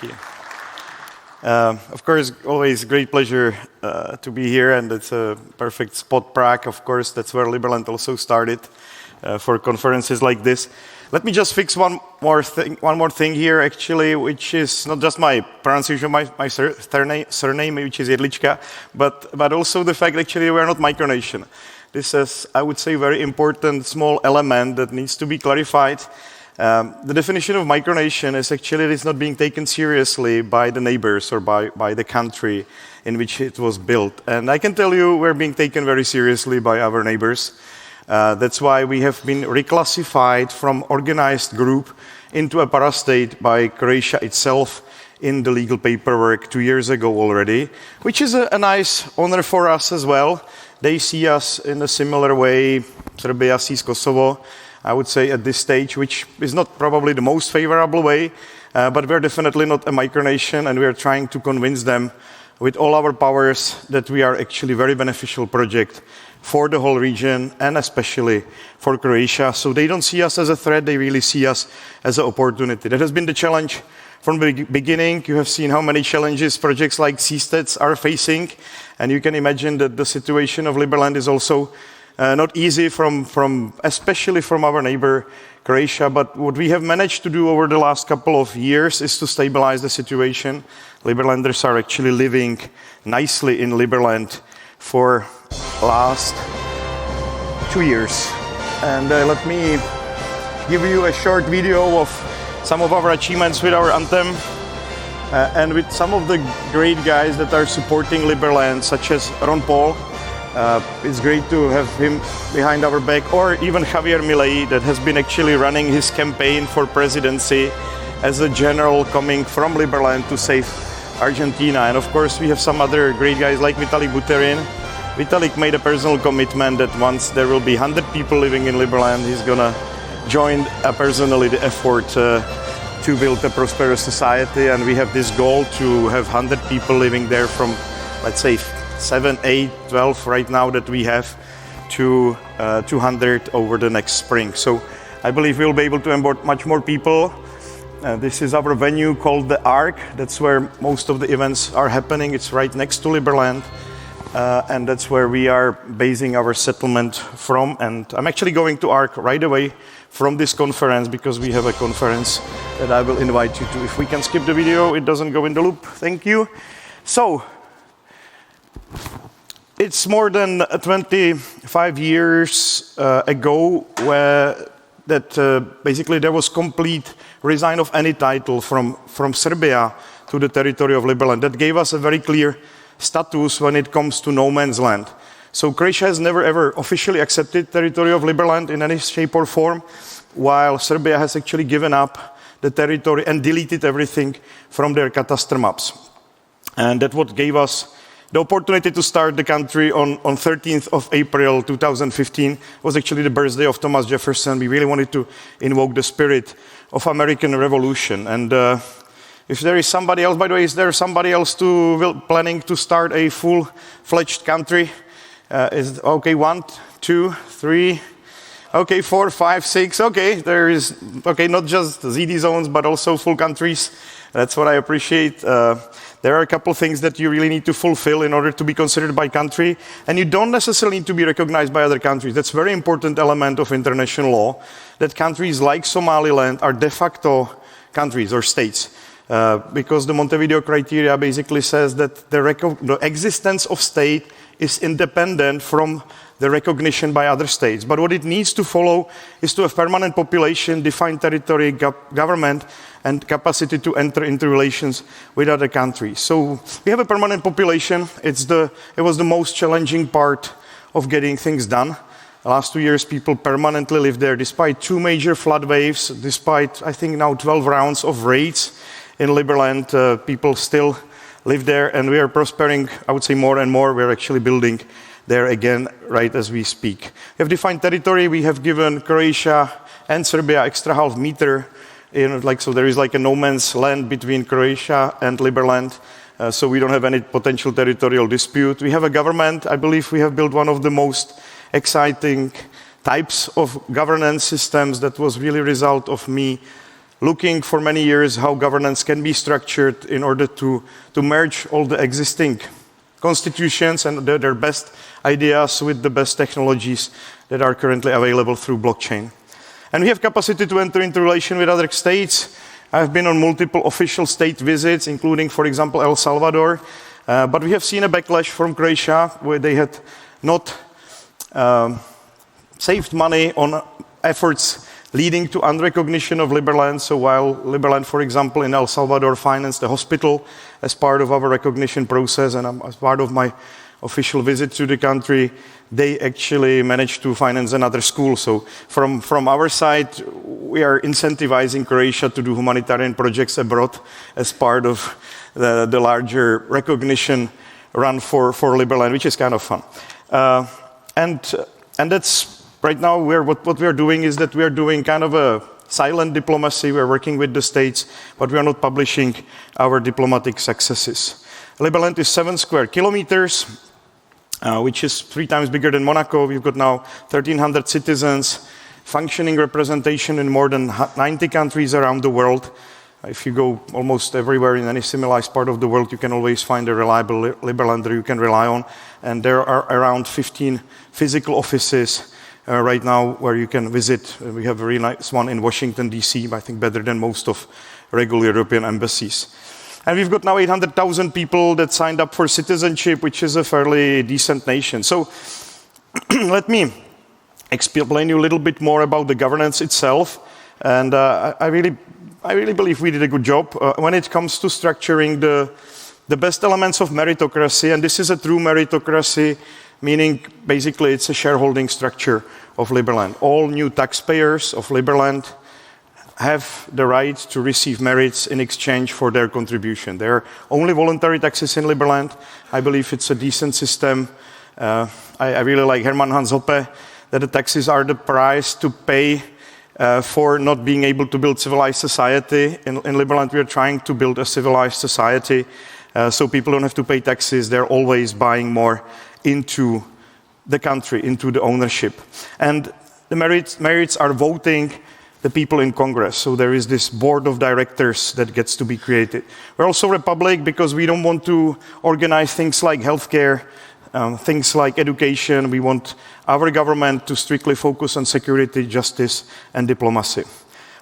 Thank you. Of course, always great pleasure to be here, and it's a perfect spot, Prague. Of course, that's where Liberland also started for conferences like this. Let me just fix one more thing here, actually, which is not just my pronunciation of my surname, which is Jedlička, but also the fact, actually, we are not micronation. This is, I would say, very important small element that needs to be clarified. The definition of micronation is actually it's not being taken seriously by the neighbors or by the country in which it was built. And I can tell you we're being taken very seriously by our neighbors. That's why we have been reclassified from organized group into a parastate by Croatia itself in the legal paperwork 2 years ago already, which is a nice honor for us as well. They see us in a similar way Serbia sees Kosovo, I would say at this stage, which is not probably the most favorable way, but we're definitely not a micronation, and we're trying to convince them with all our powers that we are actually a very beneficial project for the whole region and especially for Croatia. So they don't see us as a threat, they really see us as an opportunity. That has been the challenge from the beginning. You have seen how many challenges projects like Seasteads are facing, and you can imagine that the situation of Liberland is also not easy especially from our neighbor Croatia, but what we have managed to do over the last couple of years is to stabilize the situation. Liberlanders are actually living nicely in Liberland for last 2 years. And let me give you a short video of some of our achievements with our anthem and with some of the great guys that are supporting Liberland, such as Ron Paul. It's great to have him behind our back, or even Javier Milei, that has been actually running his campaign for presidency as a general coming from Liberland to save Argentina. And of course, we have some other great guys like Vitalik Buterin. Vitalik made a personal commitment that once there will be 100 people living in Liberland, he's gonna join personally the effort to build a prosperous society. And we have this goal to have 100 people living there from, let's say, 7, 8, 12 right now that we have to 200 over the next spring. So I believe we'll be able to onboard much more people. This is our venue called the Ark. That's where most of the events are happening. It's right next to Liberland. And that's where we are basing our settlement from. And I'm actually going to Ark right away from this conference because we have a conference that I will invite you to. If we can skip the video, it doesn't go in the loop. Thank you. So, it's more than 25 years ago basically there was complete resign of any title from Serbia to the territory of Liberland. That gave us a very clear status when it comes to no man's land. So Croatia has never ever officially accepted territory of Liberland in any shape or form, while Serbia has actually given up the territory and deleted everything from their cadastre maps. And that's what gave us the opportunity to start the country on 13th of April 2015 was actually the birthday of Thomas Jefferson. We really wanted to invoke the spirit of American Revolution. And if there is somebody else, by the way, is there somebody else planning to start a full-fledged country? Is okay, 1, 2, 3, okay, 4, 5, 6, okay, there is, okay, not just ZD zones, but also full countries. That's what I appreciate. There are a couple of things that you really need to fulfill in order to be considered by country, and you don't necessarily need to be recognized by other countries. That's a very important element of international law, that countries like Somaliland are de facto countries or states, because the Montevideo criteria basically says that the existence of state is independent from the recognition by other states. But what it needs to follow is to have permanent population, defined territory, government, and capacity to enter into relations with other countries. So we have a permanent population. It was the most challenging part of getting things done. The last 2 years, people permanently live there, despite 2 major flood waves, despite, I think, now 12 rounds of raids in Liberland. People still live there, and we are prospering, I would say, more and more. We're actually building there again right as we speak. We have defined territory. We have given Croatia and Serbia extra half meter. So there is like a no man's land between Croatia and Liberland. So we don't have any potential territorial dispute. We have a government. I believe we have built one of the most exciting types of governance systems that was really a result of me looking for many years how governance can be structured in order to merge all the existing constitutions and their best ideas with the best technologies that are currently available through blockchain. And we have capacity to enter into relation with other states. I've been on multiple official state visits, including, for example, El Salvador. But we have seen a backlash from Croatia, where they had not saved money on efforts leading to unrecognition of Liberland. So while Liberland, for example, in El Salvador financed a hospital as part of our recognition process and as part of my official visit to the country, they actually managed to finance another school. So from our side, we are incentivizing Croatia to do humanitarian projects abroad as part of the larger recognition run for Liberland, which is kind of fun. And that's right now what we are doing is that we are doing kind of a silent diplomacy. We're working with the states, but we are not publishing our diplomatic successes. Liberland is 7 square kilometers, which is 3 times bigger than Monaco. We've got now 1,300 citizens, functioning representation in more than 90 countries around the world. If you go almost everywhere in any civilized part of the world, you can always find a reliable Liberlander you can rely on. And there are around 15 physical offices right now where you can visit. We have a really nice one in Washington, D.C., I think better than most of regular European embassies. And we've got now 800,000 people that signed up for citizenship, which is a fairly decent nation. So let me explain you a little bit more about the governance itself. And I really believe we did a good job when it comes to structuring the best elements of meritocracy. And this is a true meritocracy, meaning basically it's a shareholding structure of Liberland. All new taxpayers of Liberland have the right to receive merits in exchange for their contribution. There are only voluntary taxes in Liberland. I believe it's a decent system. I really like Hermann Hans Hoppe, that the taxes are the price to pay for not being able to build civilized society. In Liberland, we are trying to build a civilized society, so people don't have to pay taxes. They're always buying more into the country, into the ownership. And the merits are voting the people in Congress. So there is this board of directors that gets to be created. We're also a republic because we don't want to organize things like healthcare, things like education. We want our government to strictly focus on security, justice, and diplomacy.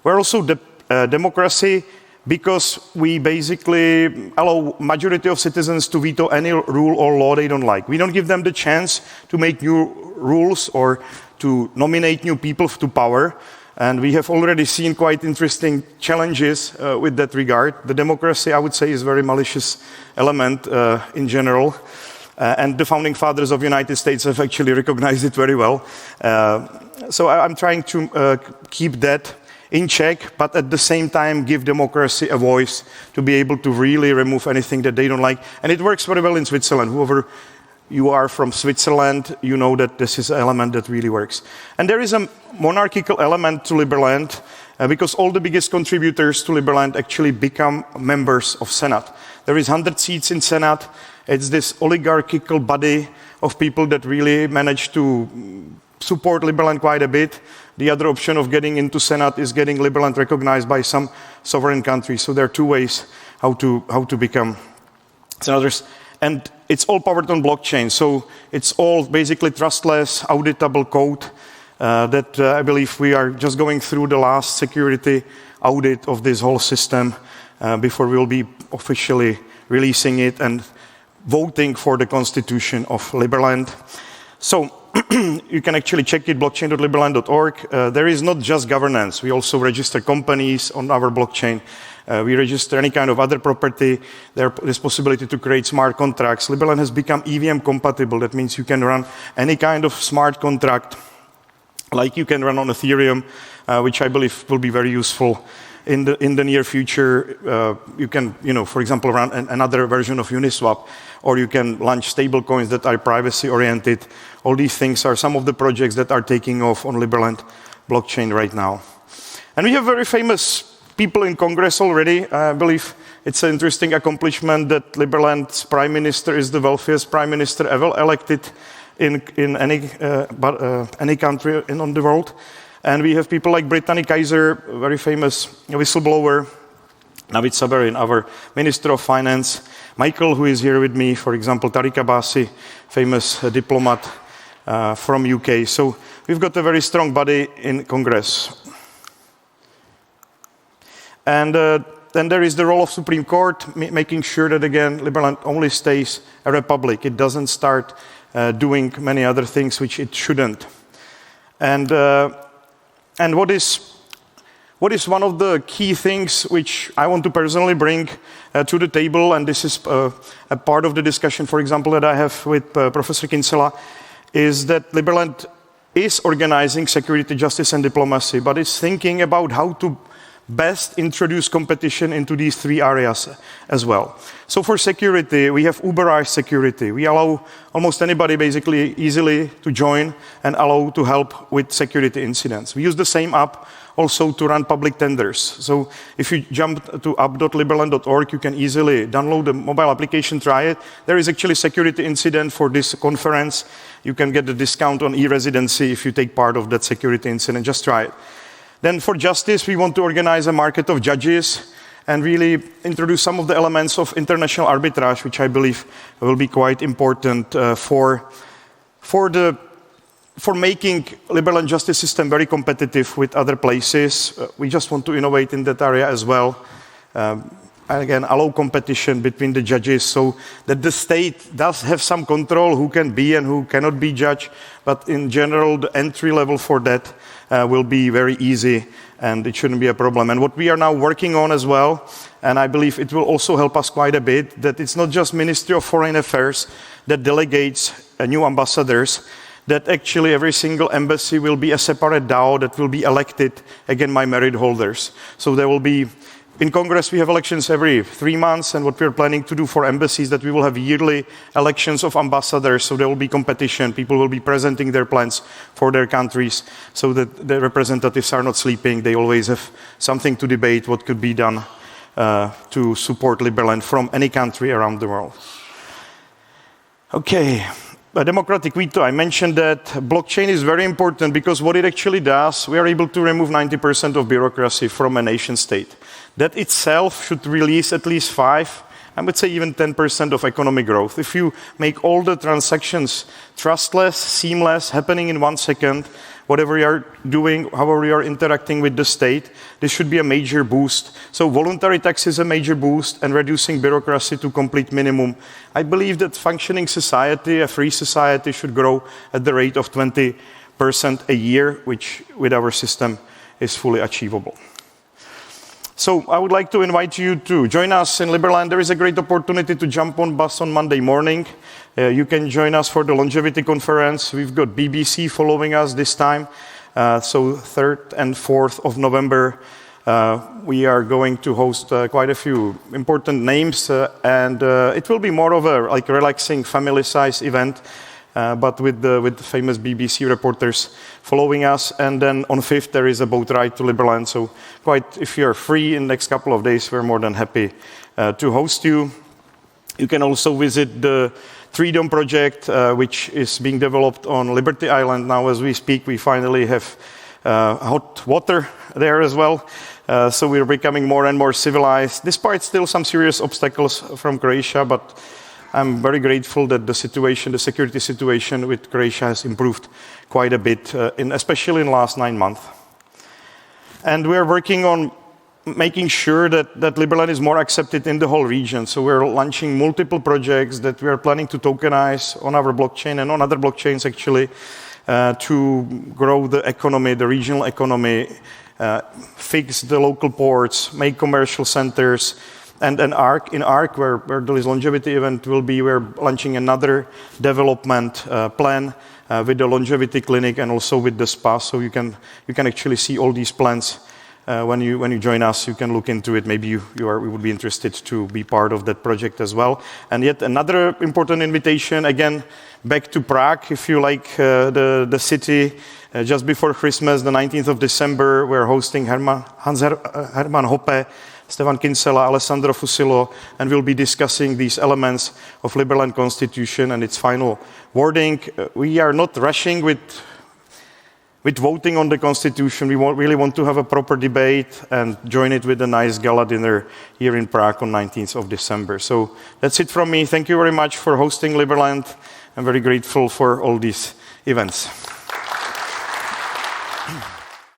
We're also democracy because we basically allow majority of citizens to veto any rule or law they don't like. We don't give them the chance to make new rules or to nominate new people to power. And we have already seen quite interesting challenges with that regard. The democracy, I would say, is a very malicious element in general. And the founding fathers of the United States have actually recognized it very well. So I'm trying to keep that in check, but at the same time give democracy a voice to be able to really remove anything that they don't like. And it works very well in Switzerland. Whoever you are from Switzerland, you know that this is an element that really works. And there is a monarchical element to Liberland because all the biggest contributors to Liberland actually become members of Senate. There is 100 seats in Senate. It's this oligarchical body of people that really manage to support Liberland quite a bit. The other option of getting into Senate is getting Liberland recognized by some sovereign country. So there are 2 ways how to become senators. And it's all powered on blockchain. So it's all basically trustless, auditable code that I believe we are just going through the last security audit of this whole system before we will be officially releasing it and voting for the constitution of Liberland. So you can actually check it, blockchain.liberland.org. There is not just governance. We also register companies on our blockchain. We register any kind of other property. There is possibility to create smart contracts. Liberland has become EVM compatible. That means you can run any kind of smart contract like you can run on Ethereum, which I believe will be very useful in the near future. You can, for example, run another version of Uniswap, or you can launch stable coins that are privacy-oriented. All these things are some of the projects that are taking off on Liberland blockchain right now. And we have very famous people in Congress already. I believe it's an interesting accomplishment that Liberland's prime minister is the wealthiest prime minister ever elected in any country on the world. And we have people like Brittany Kaiser, a very famous whistleblower, Navid Saberin, our Minister of Finance, Michael, who is here with me, for example, Tariq Abbasi, famous diplomat from UK. So we've got a very strong body in Congress. And then there is the role of Supreme Court, making sure that, again, Liberland only stays a republic. It doesn't start doing many other things which it shouldn't. And what is one of the key things which I want to personally bring to the table, and this is a part of the discussion, for example, that I have with Professor Kinsella, is that Liberland is organizing security, justice, and diplomacy, but it's thinking about how to best introduce competition into these three areas as well. So for security, we have Uberized security. We allow almost anybody basically easily to join and allow to help with security incidents. We use the same app also to run public tenders. So if you jump to app.liberland.org, you can easily download the mobile application, try it. There is actually a security incident for this conference. You can get a discount on e-residency if you take part of that security incident. Just try it. Then for justice, we want to organize a market of judges and really introduce some of the elements of international arbitrage, which I believe will be quite important for making Liberland justice system very competitive with other places. We just want to innovate in that area as well. Again, allow competition between the judges so that the state does have some control who can be and who cannot be judged. But in general, the entry level for that will be very easy and it shouldn't be a problem. And what we are now working on as well, and I believe it will also help us quite a bit, that it's not just Ministry of Foreign Affairs that delegates new ambassadors, that actually every single embassy will be a separate DAO that will be elected, again, by merit holders. So there will be, in Congress we have elections every 3 months, and what we're planning to do for embassies, that we will have yearly elections of ambassadors, so there will be competition. People will be presenting their plans for their countries, so that the representatives are not sleeping. They always have something to debate, what could be done to support Liberland from any country around the world. Okay. A democratic veto, I mentioned that blockchain is very important because what it actually does, we are able to remove 90% of bureaucracy from a nation state. That itself should release at least 5, I would say even 10% of economic growth. If you make all the transactions trustless, seamless, happening in 1 second, whatever you are doing, however you are interacting with the state, this should be a major boost. So voluntary tax is a major boost, and reducing bureaucracy to complete minimum. I believe that functioning society, a free society, should grow at the rate of 20% a year, which with our system is fully achievable. So I would like to invite you to join us in Liberland. There is a great opportunity to jump on bus on Monday morning. You can join us for the longevity conference. We've got BBC following us this time. So 3rd and 4th of November, we are going to host quite a few important names, and it will be more of a relaxing family-size event. But with the famous BBC reporters following us. And then on 5th, there is a boat ride to Liberland. So if you're free in the next couple of days, we're more than happy to host you. You can also visit the Freedom Project, which is being developed on Liberty Island now as we speak. We finally have hot water there as well. So we're becoming more and more civilized, despite still some serious obstacles from Croatia, but I'm very grateful that the security situation with Croatia has improved quite a bit, especially in the last 9 months. And we're working on making sure that Liberland is more accepted in the whole region. So we're launching multiple projects that we are planning to tokenize on our blockchain and on other blockchains actually, to grow the economy, the regional economy, fix the local ports, make commercial centers. And in ARC, where this longevity event will be, we're launching another development plan with the longevity clinic and also with the spa. So you can actually see all these plans when you join us. You can look into it. Maybe you would be interested to be part of that project as well. And yet another important invitation, again, back to Prague, if you like the city. Just before Christmas, the 19th of December, we're hosting Herman Hoppe, Stefan Kinsella, Alessandro Fusillo, and we'll be discussing these elements of Liberland Constitution and its final wording. We are not rushing with with voting on the Constitution. We really want to have a proper debate and join it with a nice gala dinner here in Prague on 19th of December. So that's it from me. Thank you very much for hosting Liberland. I'm very grateful for all these events.